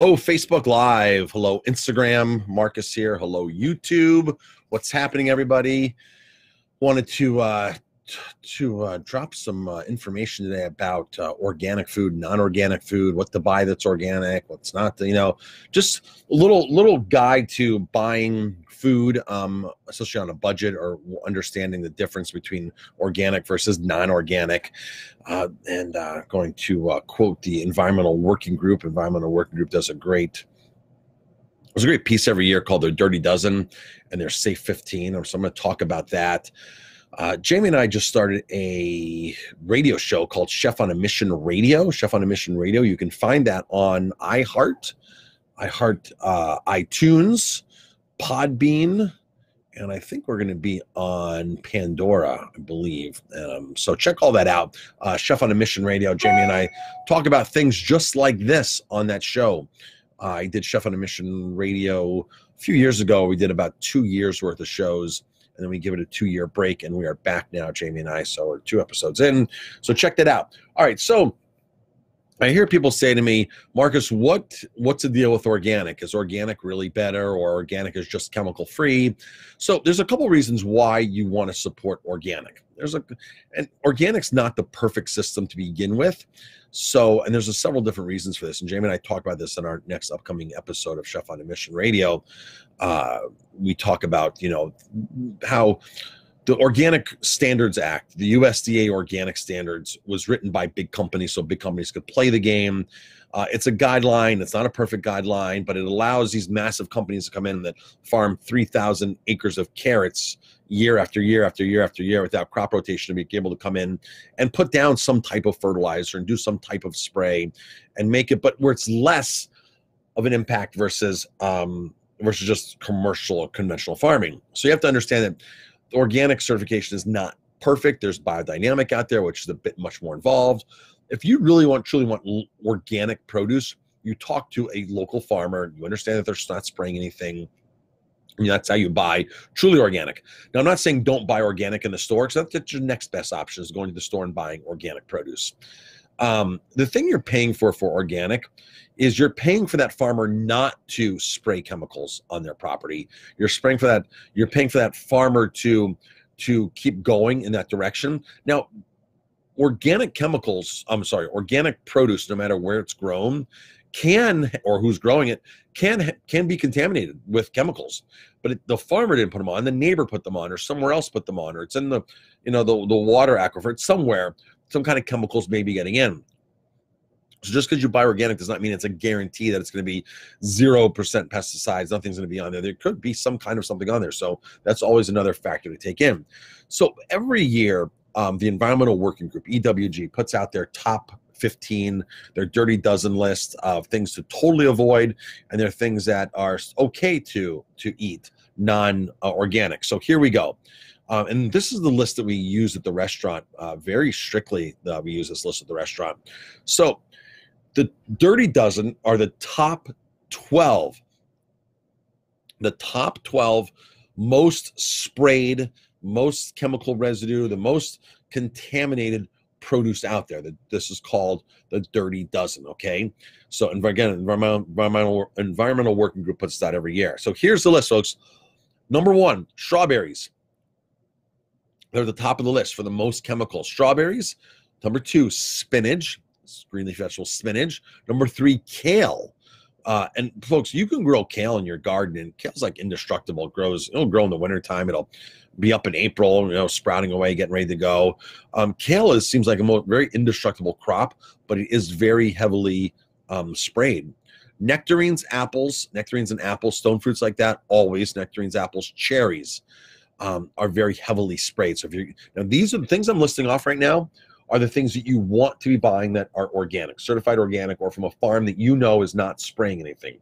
Oh, Facebook Live. Hello, Instagram. Marcus here. Hello, YouTube. What's happening, everybody? Wanted to drop some information today about organic food, non-organic food, what to buy that's organic, what's not. Just a little guide to buying food, especially on a budget, or understanding the difference between organic versus non-organic. And going to quote the Environmental Working Group. Environmental Working Group does there's a great piece every year called their Dirty Dozen and their Safe 15. So I'm going to talk about that. Jamie and I just started a radio show called Chef on a Mission Radio. Chef on a Mission Radio. You can find that on iHeart, iTunes, Podbean, and I think we're going to be on Pandora, I believe. So check all that out. Chef on a Mission Radio. Jamie and I talk about things just like this on that show. I did Chef on a Mission Radio a few years ago. We did about 2 years worth of shows, and then we give it a 2-year break, and we are back now, Jamie and I. So we're 2 episodes in. So check that out. All right. So I hear people say to me, Marcus, what's the deal with organic? Is organic really better, or organic is just chemical free? So there's a couple reasons why you want to support organic. And organic's not the perfect system to begin with. And there's several different reasons for this. And Jamie and I talk about this in our next upcoming episode of Chef on a Mission Radio. We talk about, how the Organic Standards Act, the USDA Organic Standards, was written by big companies so big companies could play the game. It's a guideline. It's not a perfect guideline, but it allows these massive companies to come in that farm 3,000 acres of carrots year after year after year after year without crop rotation to be able to come in and put down some type of fertilizer and do some type of spray and make it, but where it's less of an impact versus just commercial or conventional farming. So you have to understand that organic certification is not perfect. There's biodynamic out there, which is a bit much more involved. If you truly want organic produce, you talk to a local farmer. You understand that they're not spraying anything. That's how you buy truly organic. Now, I'm not saying don't buy organic in the store, because that's your next best option, is going to the store and buying organic produce. The thing you're paying for organic is you're paying for that farmer not to spray chemicals on their property. You're paying for that farmer to keep going in that direction. Now, organic produce, no matter where it's grown, or who's growing it, can be contaminated with chemicals. But the farmer didn't put them on, the neighbor put them on, or somewhere else put them on, or it's in the water aquifer. It's somewhere, some kind of chemicals may be getting in. So just because you buy organic does not mean it's a guarantee that it's going to be 0% pesticides. Nothing's going to be on there. There could be some kind of something on there. So that's always another factor to take in. So every year, the Environmental Working Group, EWG, puts out their top 15, their Dirty Dozen list of things to totally avoid, and there are things that are okay to eat, non-organic. So here we go. And this is the list that we use at the restaurant very strictly. We use this list at the restaurant. So the Dirty Dozen are the top 12 most sprayed, most chemical residue, the most contaminated produce out there. This is called the Dirty Dozen. Okay, so again, Environmental Working Group puts that every year. So here's the list, folks. Number 1, strawberries. They're the top of the list for the most chemicals. Strawberries. Number 2, spinach. Green leaf vegetable, spinach. Number 3, kale. And folks, you can grow kale in your garden, and kale's like indestructible. It'll grow in the wintertime. It'll be up in April, sprouting away, getting ready to go. Kale seems like a very indestructible crop, but it is very heavily sprayed. Nectarines and apples, stone fruits like that, always nectarines, apples, cherries are very heavily sprayed. So these are the things I'm listing off right now, are the things that you want to be buying that are organic, certified organic, or from a farm that is not spraying anything.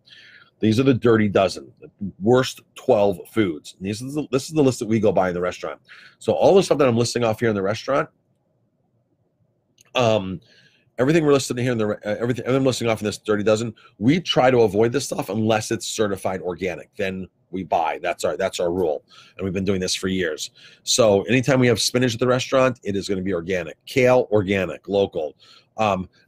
These are the Dirty Dozen, the worst 12 foods. And this is the list that we go by in the restaurant. So all the stuff that I'm listing off here in the restaurant, everything we're listing here in everything I'm listing off in this Dirty Dozen, we try to avoid this stuff unless it's certified organic. Then we buy. That's our rule, and we've been doing this for years. So anytime we have spinach at the restaurant, it is going to be organic. Kale, organic, local.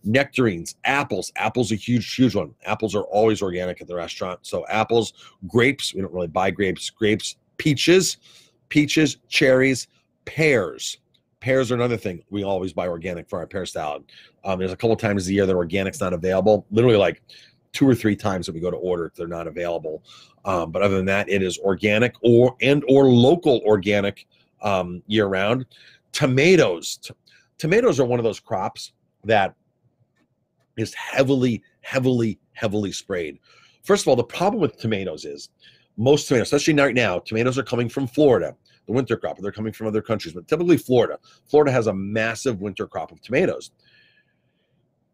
Nectarines, apples. Apples a huge one. Apples are always organic at the restaurant. So apples, grapes. We don't really buy grapes. Grapes, peaches, cherries, pears. Pears are another thing. We always buy organic for our pear salad. There's a couple times a year that organic's not available. Literally like 2 or 3 times that we go to order if they're not available. But other than that, it is organic or local organic year round. Tomatoes. Tomatoes are one of those crops that is heavily sprayed. First of all, the problem with tomatoes is most tomatoes, especially right now, tomatoes are coming from Florida, the winter crop. They're coming from other countries, but typically Florida. Florida has a massive winter crop of tomatoes.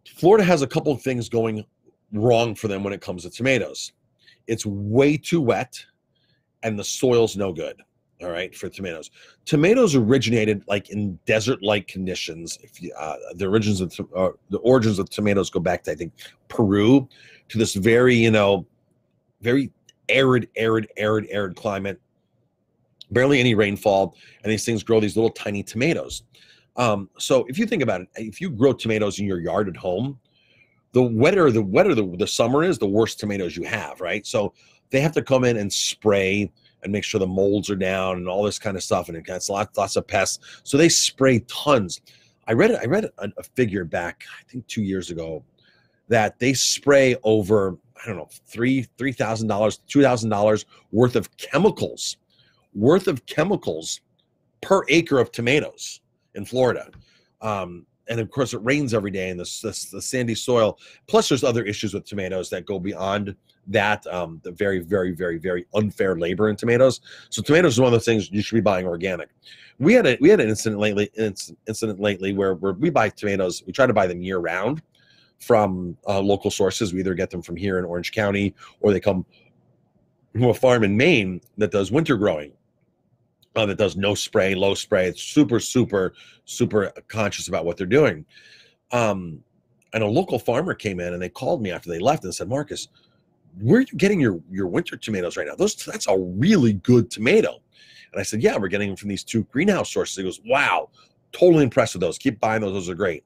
Florida has a couple of things going wrong for them when it comes to tomatoes. It's way too wet, and the soil's no good. All right, for tomatoes. Tomatoes originated like in desert-like conditions. If you, the origins of tomatoes go back to, I think, Peru, to this very very arid climate, barely any rainfall, and these things grow these little tiny tomatoes. So if you think about it, if you grow tomatoes in your yard at home, the wetter the summer is, the worse tomatoes you have, right? So they have to come in and spray and make sure the molds are down and all this kind of stuff, and it gets lots of pests. So they spray tons. I read a figure back, I think 2 years ago, that they spray over, I don't know, $3,000, $2,000 worth of chemicals per acre of tomatoes in Florida. And of course, it rains every day, and the sandy soil. Plus, there's other issues with tomatoes that go beyond that. The very unfair labor in tomatoes. So tomatoes is one of those things you should be buying organic. We had an incident lately where we buy tomatoes. We try to buy them year round from local sources. We either get them from here in Orange County, or they come from a farm in Maine that does winter growing. That does no spray, low spray. It's super conscious about what they're doing. And a local farmer came in and they called me after they left and said, Marcus, where are you getting your winter tomatoes right now? That's a really good tomato. And I said, yeah, we're getting them from these 2 greenhouse sources. He goes, wow, totally impressed with those. Keep buying those. Those are great.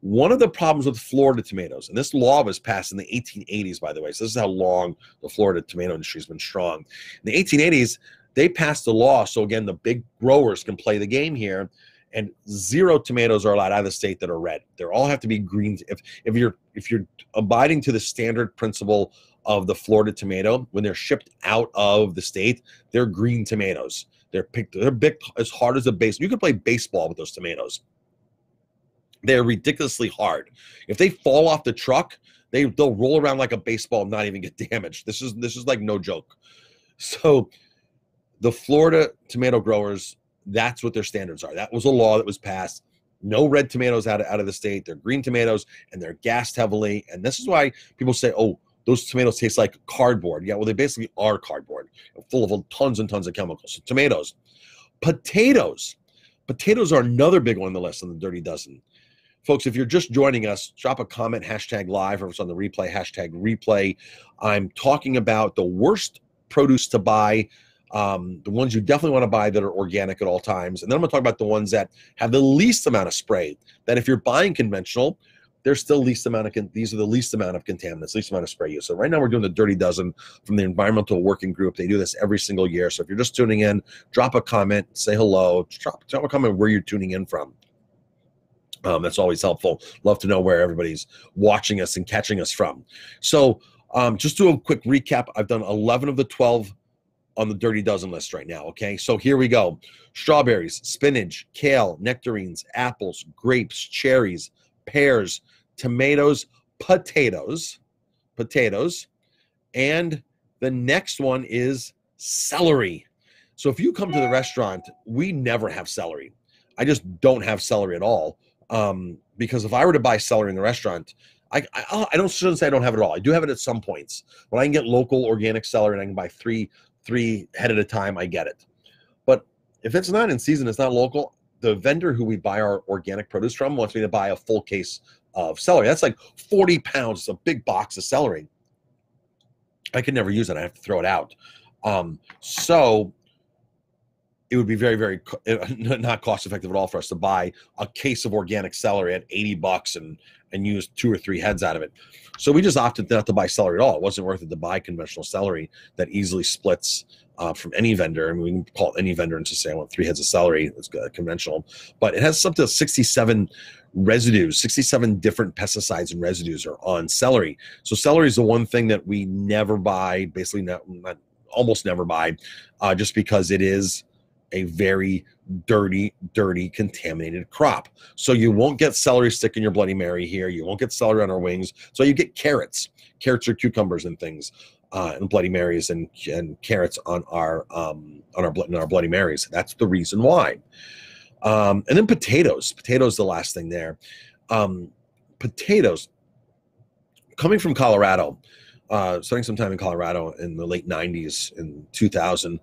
One of the problems with Florida tomatoes, and this law was passed in the 1880s, by the way, so this is how long the Florida tomato industry has been strong. In the 1880s, they passed a law, so again, the big growers can play the game here, and 0 tomatoes are allowed out of the state that are red. They all have to be green. If you're abiding to the standard principle of the Florida tomato, when they're shipped out of the state, they're green tomatoes. They're big as hard as a base. You can play baseball with those tomatoes. They're ridiculously hard. If they fall off the truck, they'll roll around like a baseball and not even get damaged. This is like no joke. So the Florida tomato growers, that's what their standards are. That was a law that was passed. No red tomatoes out of the state. They're green tomatoes, and they're gassed heavily. And this is why people say, oh, those tomatoes taste like cardboard. Yeah, well, they basically are cardboard, full of tons and tons of chemicals. So tomatoes. Potatoes. Potatoes are another big one on the list on the Dirty Dozen. Folks, if you're just joining us, drop a comment, #live, or if it's on the replay, #replay. I'm talking about the worst produce to buy, the ones you definitely want to buy that are organic at all times. And then I'm going to talk about the ones that have the least amount of spray, that if you're buying conventional, these are the least amount of contaminants, least amount of spray use. So right now we're doing the Dirty Dozen from the Environmental Working Group. They do this every single year. So if you're just tuning in, drop a comment, say hello, drop a comment where you're tuning in from. That's always helpful. Love to know where everybody's watching us and catching us from. So just do a quick recap. I've done 11 of the 12 on the Dirty Dozen list right now, okay? So here we go. Strawberries, spinach, kale, nectarines, apples, grapes, cherries, pears, tomatoes, potatoes, and the next one is celery. So if you come to the restaurant, we never have celery. I just don't have celery at all. Because if I were to buy celery in the restaurant, I shouldn't say I don't have it at all. I do have it at some points. When I can get local organic celery and I can buy three head at a time, I get it. But if it's not in season, it's not local, the vendor who we buy our organic produce from wants me to buy a full case of celery. That's like 40 pounds. It's a big box of celery. I could never use it. I have to throw it out. So it would be very, very not cost effective at all for us to buy a case of organic celery at $80 and use 2 or 3 heads out of it. So we just opted not to buy celery at all. It wasn't worth it to buy conventional celery that easily splits from any vendor. I mean, we can call any vendor and just say, I want 3 heads of celery. It's conventional, but it has up to 67 residues, 67 different pesticides and residues are on celery. So celery is the one thing that we never buy, basically almost never buy, just because it is a very dirty, contaminated crop. So you won't get celery stick in your Bloody Mary here. You won't get celery on our wings. So you get carrots or cucumbers and things, and Bloody Marys and carrots on our Bloody Marys. That's the reason why. And then potatoes. Potatoes, the last thing there. Potatoes. Coming from Colorado, starting sometime in Colorado in the late 90s and 2000,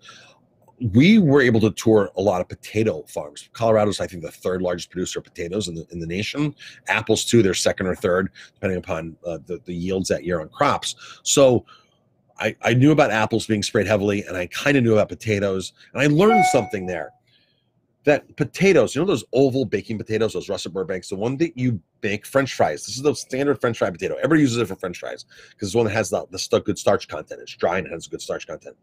we were able to tour a lot of potato farms. Colorado's, I think, the 3rd largest producer of potatoes in the nation. Apples, too, they're 2nd or 3rd, depending upon the yields that year on crops. So I knew about apples being sprayed heavily, and I kind of knew about potatoes. And I learned something there. That potatoes, you know those oval baking potatoes, those russet Burbanks, the one that you bake French fries. This is the standard French fry potato. Everybody uses it for French fries because it's the one that has the good starch content. It's dry and it has good starch content.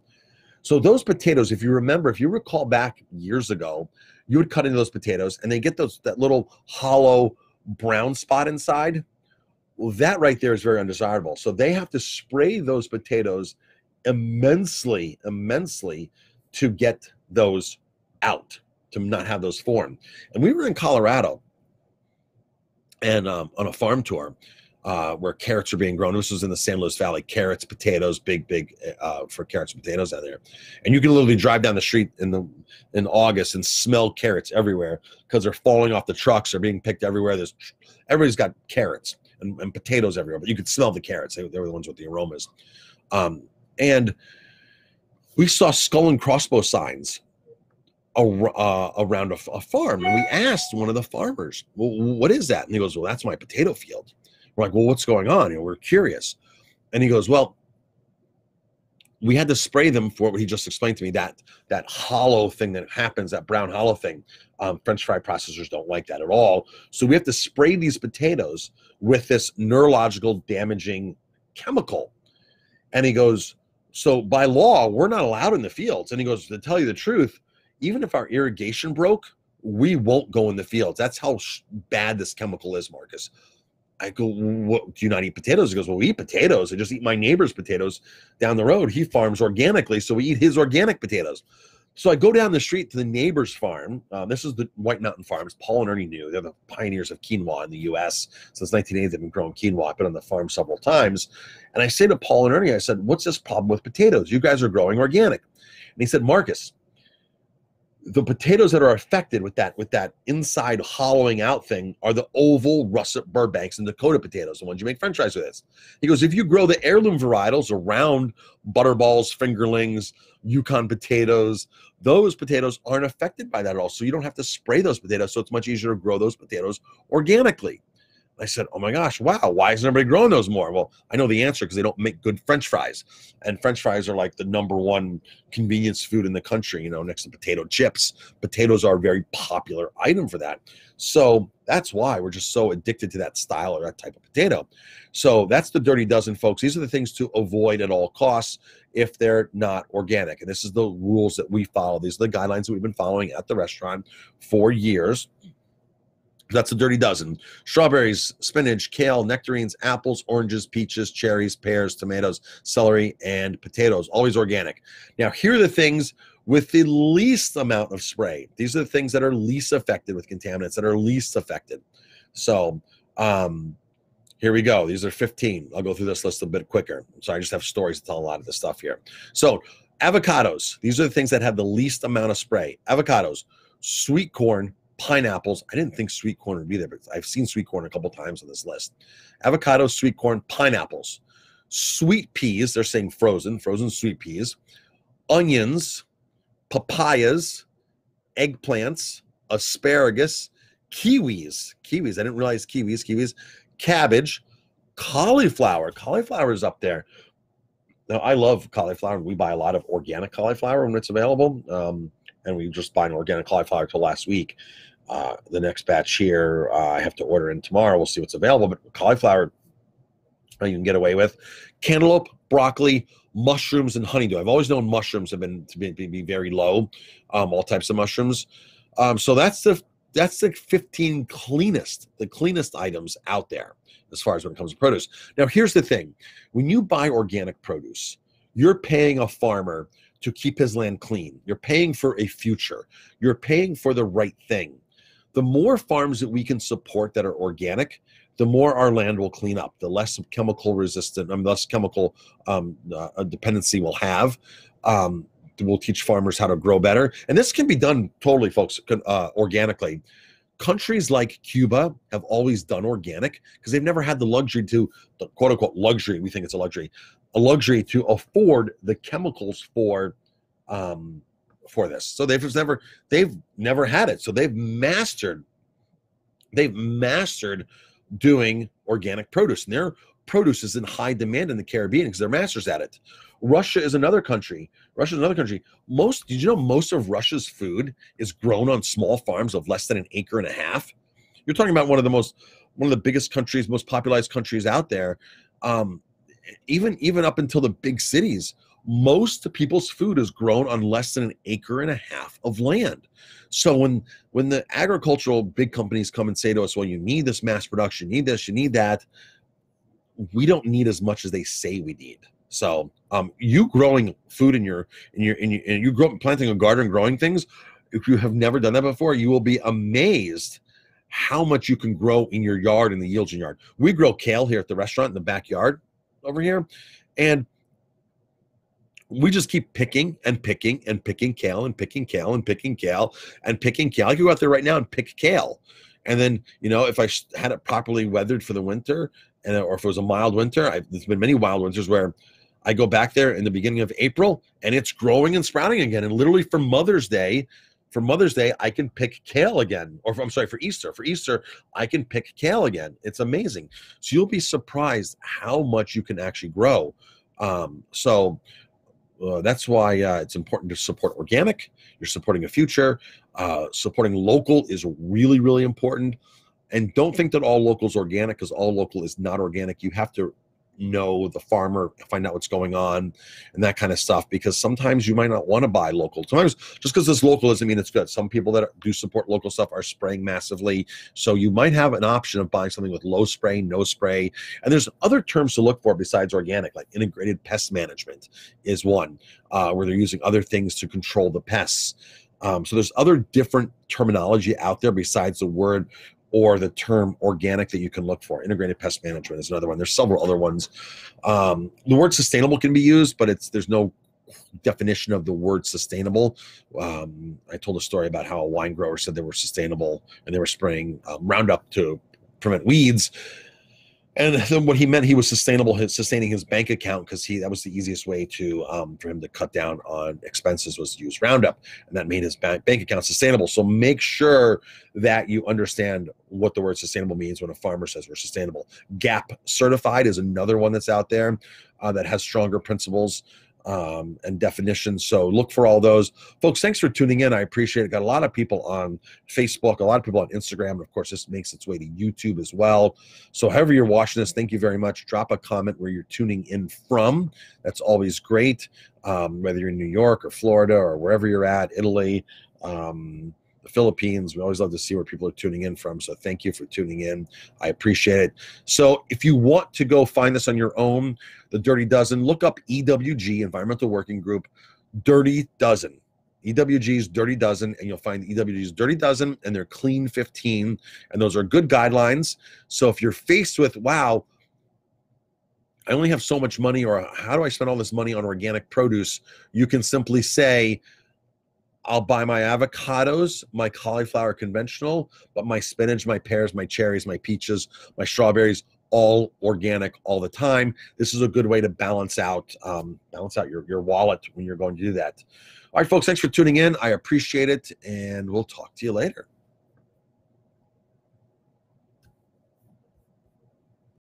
So those potatoes, if you recall back years ago, you would cut into those potatoes and they get that little hollow brown spot inside. Well, that right there is very undesirable. So they have to spray those potatoes immensely to get those out, to not have those form. And we were in Colorado and on a farm tour where carrots are being grown. This was in the San Luis Valley. Carrots, potatoes, big for carrots and potatoes out there. And you can literally drive down the street in August and smell carrots everywhere because they're falling off the trucks. They're being picked everywhere. Everybody's got carrots and potatoes everywhere, but you could smell the carrots. They were the ones with the aromas. And we saw skull and crossbow signs around a farm. And we asked one of the farmers, well, what is that? And he goes, well, that's my potato field. We're like, well, what's going on? We're curious. And he goes, well, we had to spray them for what he just explained to me, that hollow thing that happens, that brown hollow thing. French fry processors don't like that at all. So we have to spray these potatoes with this neurological damaging chemical. And he goes, so by law, we're not allowed in the fields. And he goes, to tell you the truth, even if our irrigation broke, we won't go in the fields. That's how bad this chemical is, Marcus. I go, what, do you not eat potatoes? He goes, well, we eat potatoes. I just eat my neighbor's potatoes down the road. He farms organically, so we eat his organic potatoes. So I go down the street to the neighbor's farm. This is the White Mountain Farms. Paul and Ernie knew. They're the pioneers of quinoa in the U.S. Since 1980, they've been growing quinoa. I've been on the farm several times. And I say to Paul and Ernie, I said, what's this problem with potatoes? You guys are growing organic. And he said, Marcus, the potatoes that are affected with that inside hollowing out thing are the oval russet Burbanks and Dakota potatoes, the ones you make French fries with. This. He goes, if you grow the heirloom varietals around butterballs, fingerlings, Yukon potatoes, those potatoes aren't affected by that at all. So you don't have to spray those potatoes. So it's much easier to grow those potatoes organically. I said, oh my gosh, wow, why isn't everybody growing those more? Well, I know the answer because they don't make good French fries. And French fries are like the #1 convenience food in the country, next to potato chips. Potatoes are a very popular item for that. So that's why we're just so addicted to that style or that type of potato. So that's the Dirty Dozen, folks. These are the things to avoid at all costs if they're not organic. And this is the rules that we follow. These are the guidelines that we've been following at the restaurant for years. That's the Dirty Dozen. Strawberries, spinach, kale, nectarines, apples, oranges, peaches, cherries, pears, tomatoes, celery, and potatoes. Always organic. Now, here are the things with the least amount of spray. These are the things that are least affected with contaminants, that are least affected. So here we go. These are 15. I'll go through this list a bit quicker. So I just have stories to tell a lot of this stuff here. So avocados. These are the things that have the least amount of spray. Avocados, sweet corn, pineapples. I didn't think sweet corn would be there, but I've seen sweet corn a couple times on this list. Avocados, sweet corn, pineapples, sweet peas. They're saying frozen sweet peas, onions, papayas, eggplants, asparagus, kiwis. I didn't realize kiwis, cabbage, cauliflower. Cauliflower is up there. Now, I love cauliflower. We buy a lot of organic cauliflower when it's available. and we just bought an organic cauliflower till last week. The next batch here, I have to order in tomorrow. We'll see what's available, but cauliflower you can get away with. Cantaloupe, broccoli, mushrooms, and honeydew. I've always known mushrooms have been to be very low, all types of mushrooms. So that's the 15 the cleanest items out there as far as when it comes to produce. Now, here's the thing. When you buy organic produce, you're paying a farmer to keep his land clean. You're paying for a future. You're paying for the right thing. The more farms that we can support that are organic, the more our land will clean up, the less chemical resistant, less chemical dependency we'll have. We'll teach farmers how to grow better. And this can be done totally, folks, organically. Countries like Cuba have always done organic because they've never had the luxury to, the quote unquote luxury, we think it's a luxury to afford the chemicals for this. So they've never had it. So they've mastered doing organic produce, and their produce is in high demand in the Caribbean because they're masters at it. Russia is another country. Did you know most of Russia's food is grown on small farms of less than an acre and a half? You're talking about one of the biggest countries, most populated countries out there. Even up until the big cities, most people's food is grown on less than an acre and a half of land. So when the agricultural big companies come and say to us, well, you need this mass production, you need this, you need that, we don't need as much as they say we need. So you growing food planting a garden, growing things, if you have never done that before, you will be amazed how much you can grow in your yard and the yields in your yard. We grow kale here at the restaurant in the backyard over here, and we just keep picking and picking and picking kale and picking kale and picking kale and picking kale. I could go out there right now and pick kale. And then, if I had it properly weathered for the winter, or if it was a mild winter, there's been many wild winters where I go back there in the beginning of April and it's growing and sprouting again. And literally for Mother's Day, I can pick kale again. Or for Easter. For Easter, I can pick kale again. It's amazing. So you'll be surprised how much you can actually grow. That's why it's important to support organic. You're supporting a future. Supporting local is really, really important. And don't think that all local is organic, because all local is not organic. You have to know the farmer, find out what's going on and that kind of stuff, because sometimes you might not want to buy local. Sometimes just because it's local doesn't mean it's good. Some people that do support local stuff are spraying massively. So you might have an option of buying something with low spray, no spray. And there's other terms to look for besides organic, like integrated pest management is one, where they're using other things to control the pests. So there's other different terminology out there besides the word or the term organic that you can look for. Integrated pest management is another one. There's several other ones. The word sustainable can be used, but there's no definition of the word sustainable. I told a story about how a wine grower said they were sustainable and they were spraying Roundup to prevent weeds. And then what he meant, he was sustaining his bank account, because that was the easiest way for him to cut down on expenses, was to use Roundup, and that made his bank account sustainable. So make sure that you understand what the word sustainable means when a farmer says we're sustainable. GAP certified is another one that's out there that has stronger principles and definitions. So look for all those. Folks, thanks for tuning in. I appreciate it. Got a lot of people on Facebook, a lot of people on Instagram, and of course this makes its way to YouTube as well. So however you're watching this, thank you very much. Drop a comment where you're tuning in from. That's always great, whether you're in New York or Florida or wherever you're at, Italy, the Philippines. We always love to see where people are tuning in from. So thank you for tuning in. I appreciate it. So if you want to go find this on your own, the Dirty Dozen, look up EWG, Environmental Working Group, Dirty Dozen. EWG's Dirty Dozen, and you'll find EWG's Dirty Dozen and their Clean 15. And those are good guidelines. So if you're faced with, wow, I only have so much money, or how do I spend all this money on organic produce? You can simply say, I'll buy my avocados, my cauliflower conventional, but my spinach, my pears, my cherries, my peaches, my strawberries, all organic all the time. This is a good way to balance out your wallet when you're going to do that. All right, folks, thanks for tuning in. I appreciate it, and we'll talk to you later.